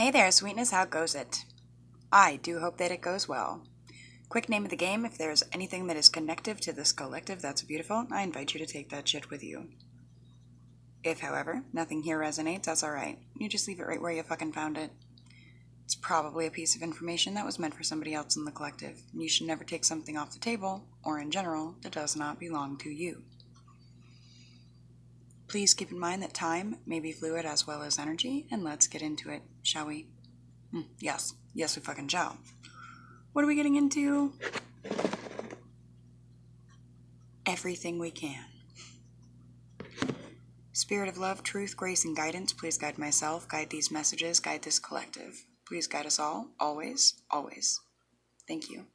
Hey there, sweetness, how goes it? I do hope that it goes well. Quick name of the game: if there's anything that is connective to this collective that's beautiful, I invite you to take that shit with you. If, however, nothing here resonates, that's alright. You just leave it right where you fucking found it. It's probably a piece of information that was meant for somebody else in the collective. You should never take something off the table, or in general, that does not belong to you. Please keep in mind that time may be fluid as well as energy, and let's get into it, shall we? Yes, we fucking shall. What are we getting into? Everything we can. Spirit of love, truth, grace, and guidance, please guide myself, guide these messages, guide this collective. Please guide us all, always, always. Thank you.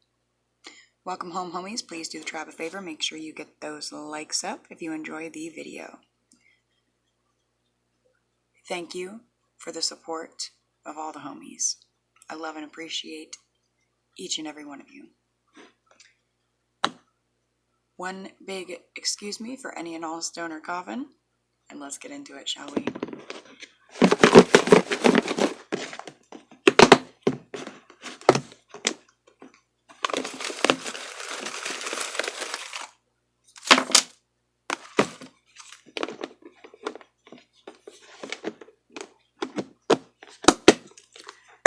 Welcome home, homies. Please do the tribe a favor. Make sure you get those likes up if you enjoy the video. Thank you for the support of all the homies. I love and appreciate each and every one of you. One big excuse me for any and all stoner coughing, and let's get into it, shall we?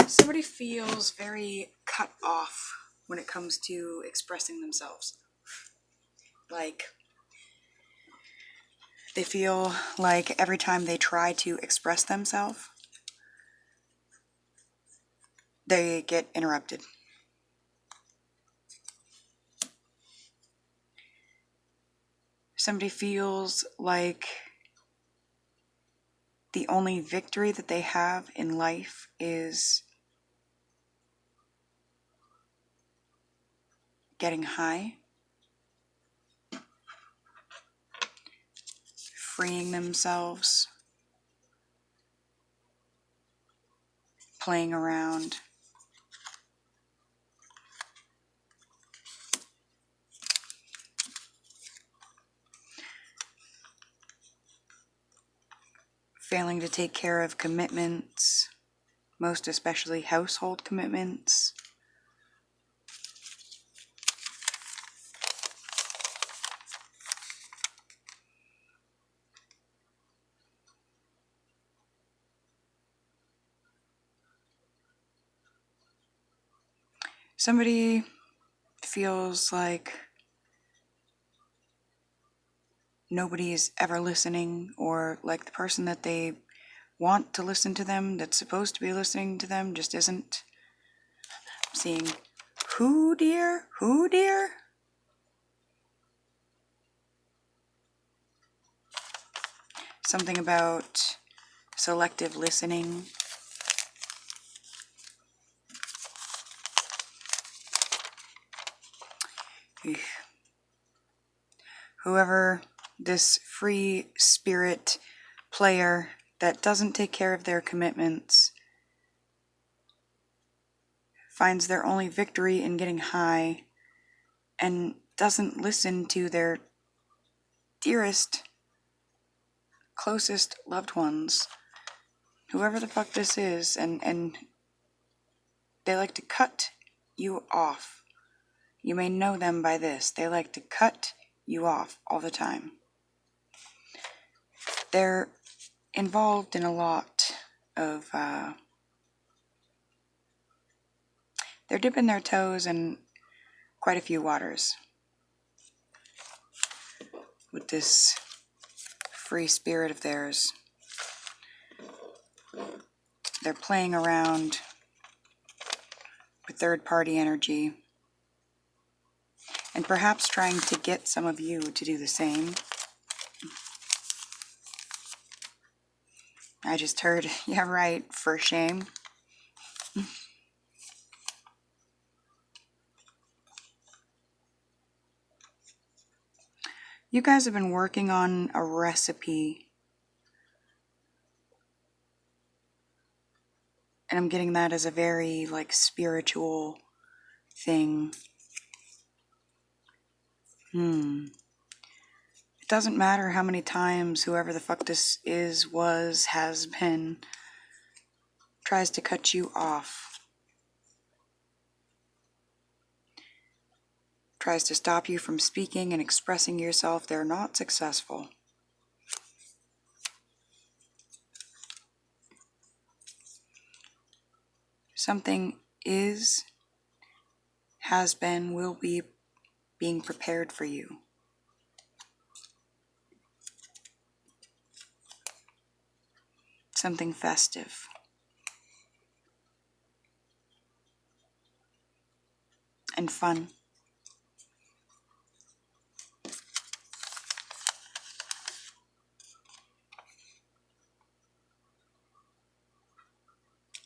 Somebody feels very cut off when it comes to expressing themselves. Like, they feel like every time they try to express themselves, they get interrupted. Somebody feels like the only victory that they have in life is getting high, freeing themselves, playing around. Failing to take care of commitments, most especially household commitments. Somebody feels like nobody is ever listening, or like the person that they want to listen to them, that's supposed to be listening to them, just isn't. I'm seeing, who dear? Who dear? Something about selective listening. Whoever this free spirit player that doesn't take care of their commitments finds their only victory in getting high and doesn't listen to their dearest, closest loved ones, whoever the fuck this is, and they like to cut you off. You may know them by this. They like to cut you off all the time. They're involved in a lot of, they're dipping their toes in quite a few waters with this free spirit of theirs. They're playing around with third-party energy and perhaps trying to get some of you to do the same. I just heard, yeah, right, for shame. You guys have been working on a recipe, and I'm getting that as a very, like, spiritual thing. It doesn't matter how many times whoever the fuck this is, was, has been tries to cut you off, tries to stop you from speaking and expressing yourself, they're not successful. Something is, has been, will be being prepared for you. Something festive. And fun.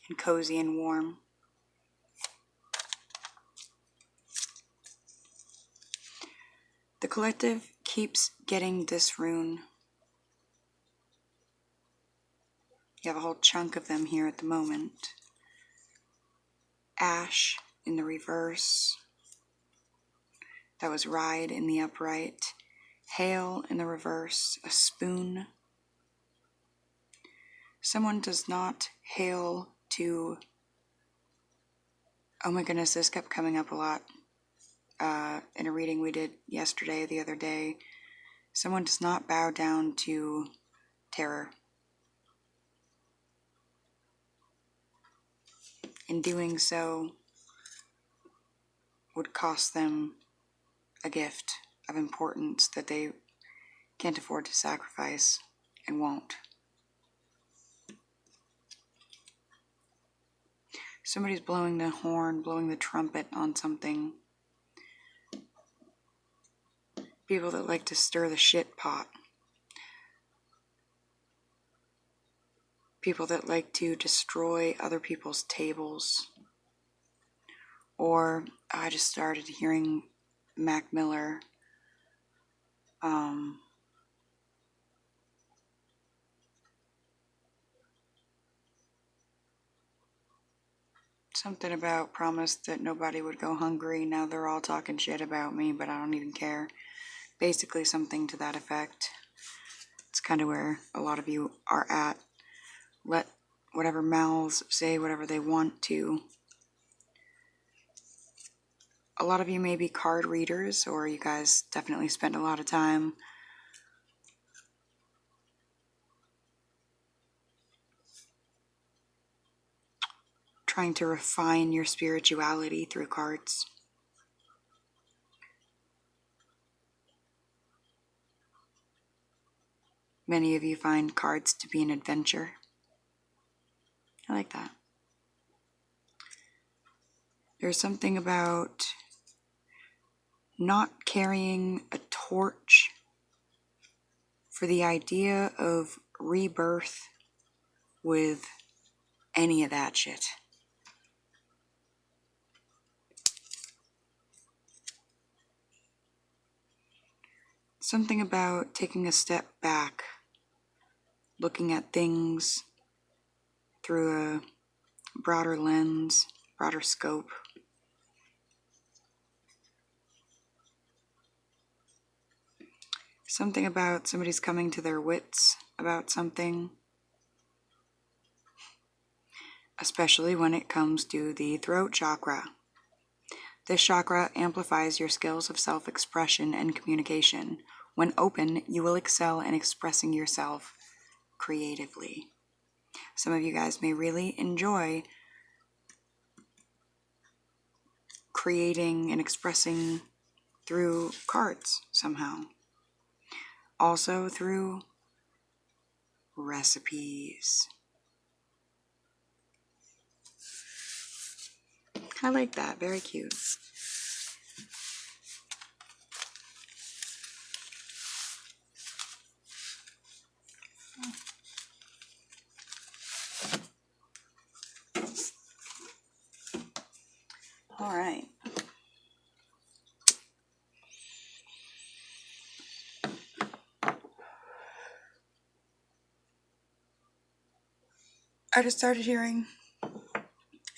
And cozy and warm. The collective keeps getting this rune. You have a whole chunk of them here at the moment. Ash in the reverse. That was ride in the upright. Hail in the reverse. A spoon. Someone does not hail to... Oh my goodness, this kept coming up a lot in a reading we did yesterday, the other day. Someone does not bow down to terror. In doing so, would cost them a gift of importance that they can't afford to sacrifice and won't. Somebody's blowing the horn, blowing the trumpet on something. People that like to stir the shit pot. People that like to destroy other people's tables. Or I just started hearing Mac Miller. Something about promised that nobody would go hungry. Now they're all talking shit about me, but I don't even care. Basically something to that effect. It's kind of where a lot of you are at. Let whatever mouths say whatever they want to. A lot of you may be card readers, or you guys definitely spend a lot of time trying to refine your spirituality through cards. Many of you find cards to be an adventure. I like that. There's something about not carrying a torch for the idea of rebirth with any of that shit. Something about taking a step back, looking at things through a broader lens, broader scope. Something about somebody's coming to their wits about something, especially when it comes to the throat chakra. This chakra amplifies your skills of self-expression and communication. When open, you will excel in expressing yourself creatively. Some of you guys may really enjoy creating and expressing through cards somehow. Also through recipes. I like that. Very cute. All right. I just started hearing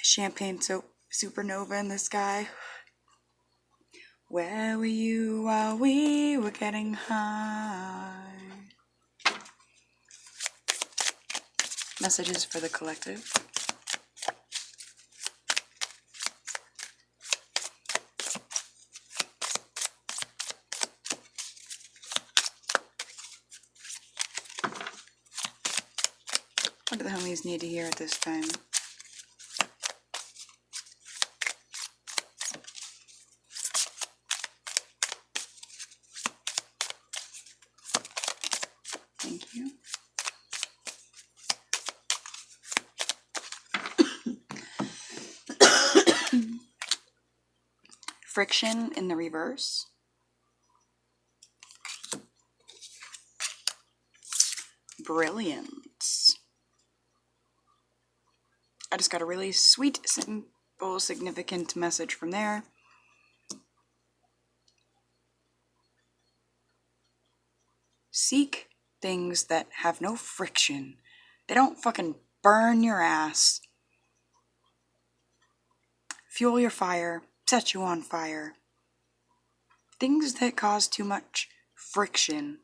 Champagne Supernova in the sky. Where were you while we were getting high? Messages for the collective. What do the homies need to hear at this time? Thank you. Friction in the reverse. Brilliance. I just got a really sweet, simple, significant message from there. Seek things that have no friction. They don't fucking burn your ass, fuel your fire, set you on fire. Things that cause too much friction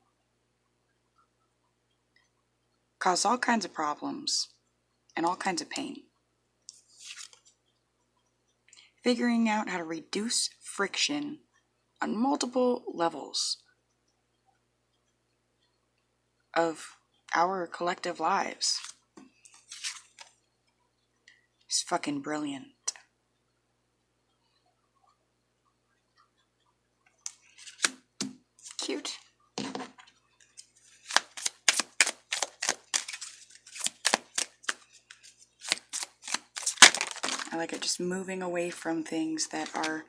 cause all kinds of problems and all kinds of pain. Figuring out how to reduce friction on multiple levels of our collective lives is fucking brilliant. Cute. I like it, just moving away from things that are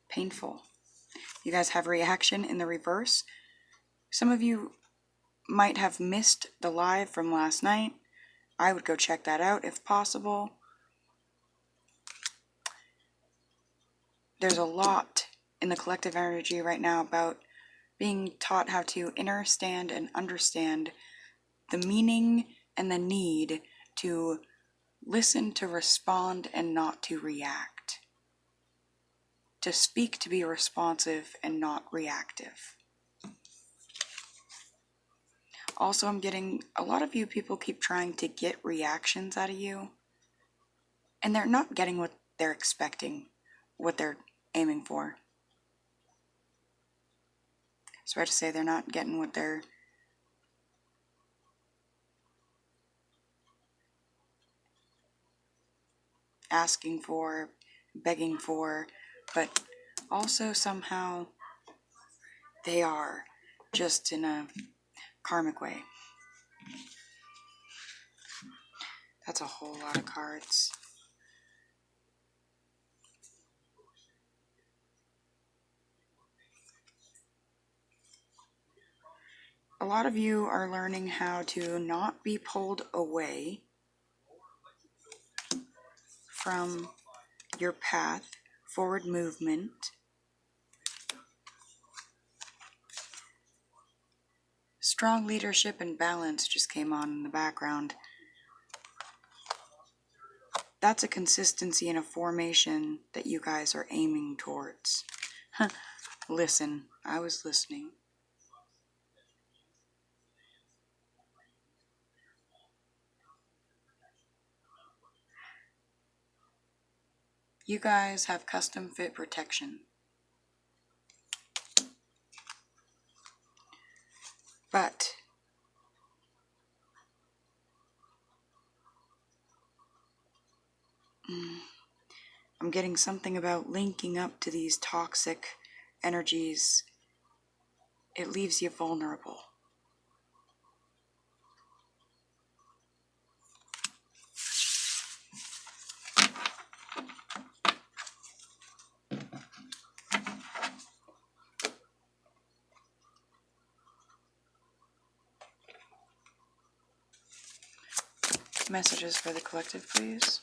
painful. You guys have reaction in the reverse. Some of you might have missed the live from last night. I would go check that out if possible. There's a lot in the collective energy right now about being taught how to understand and understand the meaning and the need to listen, to respond, and not to react. To speak, to be responsive and not reactive. Also, I'm getting a lot of you people keep trying to get reactions out of you, and they're not getting what they're expecting, what they're aiming for. So I have to say they're not getting what they're asking for, begging for, but also somehow they are, just in a karmic way. That's a whole lot of cards. A lot of you are learning how to not be pulled away from your path, forward movement. Strong leadership and balance just came on in the background. That's a consistency and a formation that you guys are aiming towards. Listen, I was listening. You guys have custom fit protection. But I'm getting something about linking up to these toxic energies. It leaves you vulnerable. Messages for the collective, please.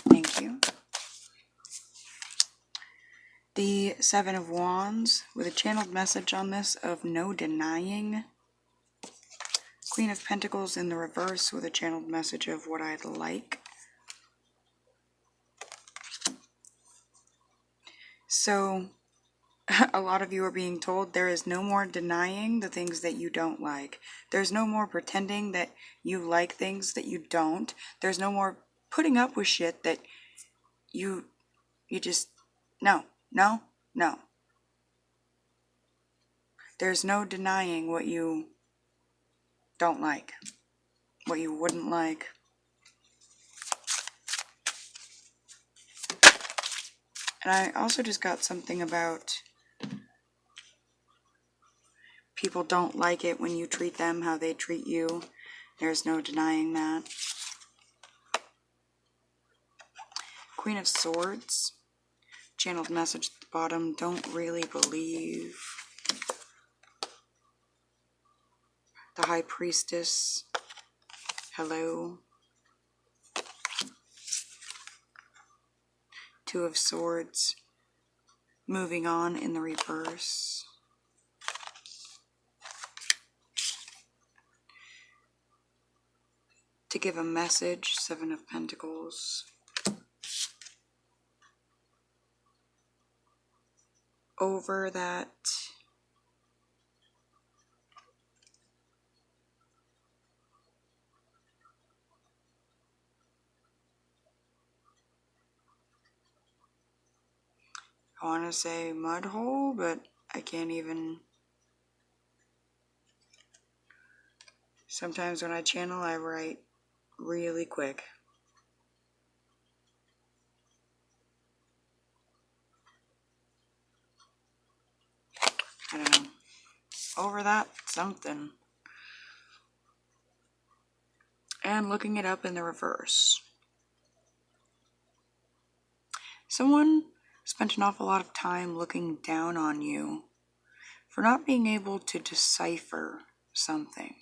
Thank you. The Seven of Wands with a channeled message on this of no denying. Queen of Pentacles in the reverse with a channeled message of what I'd like. So, a lot of you are being told there is no more denying the things that you don't like. There's no more pretending that you like things that you don't. There's no more putting up with shit that you just, no, no, no. There's no denying what you don't like, what you wouldn't like. And I also just got something about people don't like it when you treat them how they treat you. There's no denying that. Queen of Swords. Channeled message at the bottom. Don't really believe. The High Priestess. Hello. Two of Swords. Moving on in the reverse. To give a message. Seven of Pentacles. Over that. I want to say mud hole, but I can't even. Sometimes when I channel, I write really quick. I don't know. Over that something. And looking it up in the reverse. Someone spent an awful lot of time looking down on you for not being able to decipher something.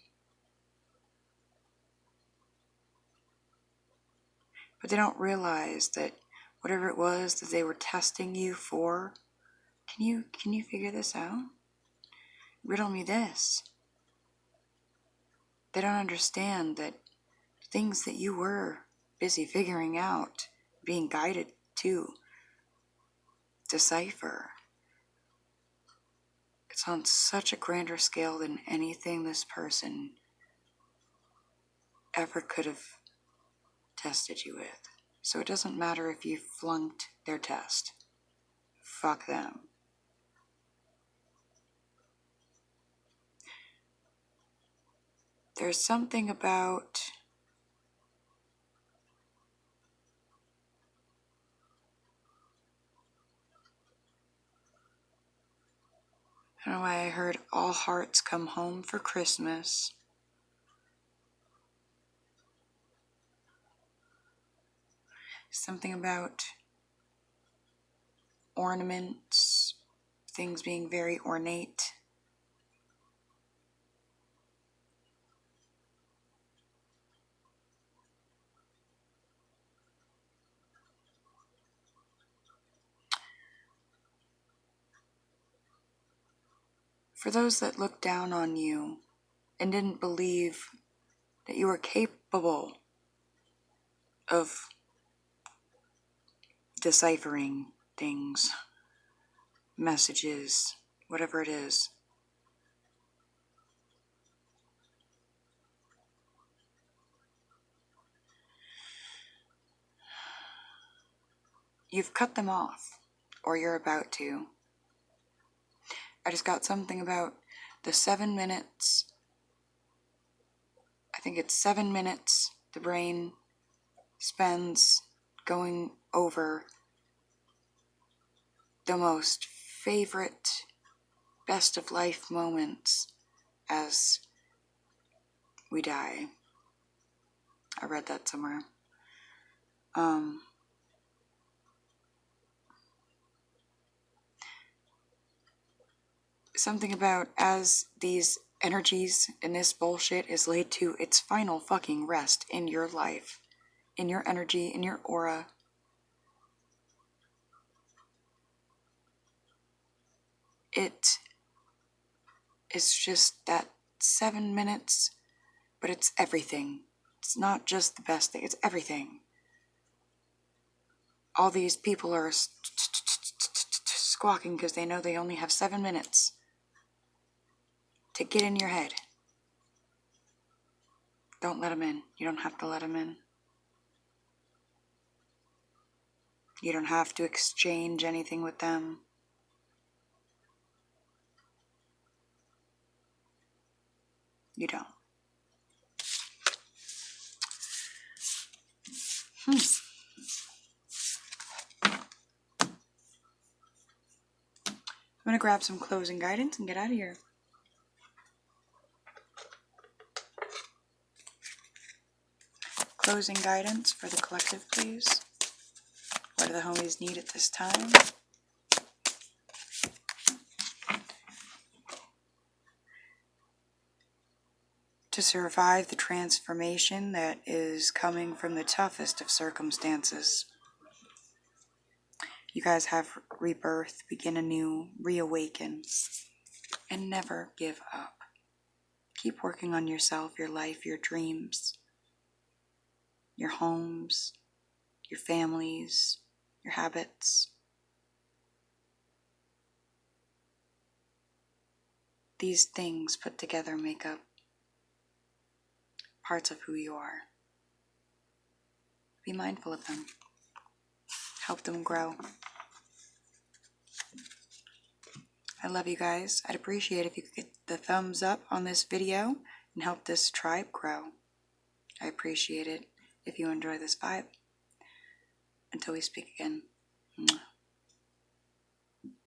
But they don't realize that whatever it was that they were testing you for, can you figure this out? Riddle me this. They don't understand that things that you were busy figuring out, being guided to decipher, it's on such a grander scale than anything this person ever could have tested you with. So it doesn't matter if you flunked their test. Fuck them. There's something about I don't know why I heard all hearts come home for Christmas. Something about ornaments, things being very ornate. For those that looked down on you and didn't believe that you were capable of deciphering things, messages, whatever it is. You've cut them off, or you're about to. I just got something about the 7 minutes. I think it's 7 minutes the brain spends going over the most favorite, best of life moments as we die. I read that somewhere. Something about as these energies and this bullshit is laid to its final fucking rest in your life, in your energy, in your aura. It is just that 7 minutes, but it's everything. It's not just the best thing, it's everything. All these people are squawking because they know they only have 7 minutes to get in your head. Don't let them in. You don't have to let them in. You don't have to exchange anything with them. You don't. I'm going to grab some closing guidance and get out of here. Closing guidance for the collective, please. What do the homies need at this time? To survive the transformation that is coming from the toughest of circumstances. You guys have rebirth, begin anew, reawaken, and never give up. Keep working on yourself, your life, your dreams, your homes, your families, your habits. These things put together make up parts of who you are. Be mindful of them. Help them grow. I love you guys. I'd appreciate if you could get the thumbs up on this video and help this tribe grow. I appreciate it if you enjoy this vibe. Until we speak again. Mwah.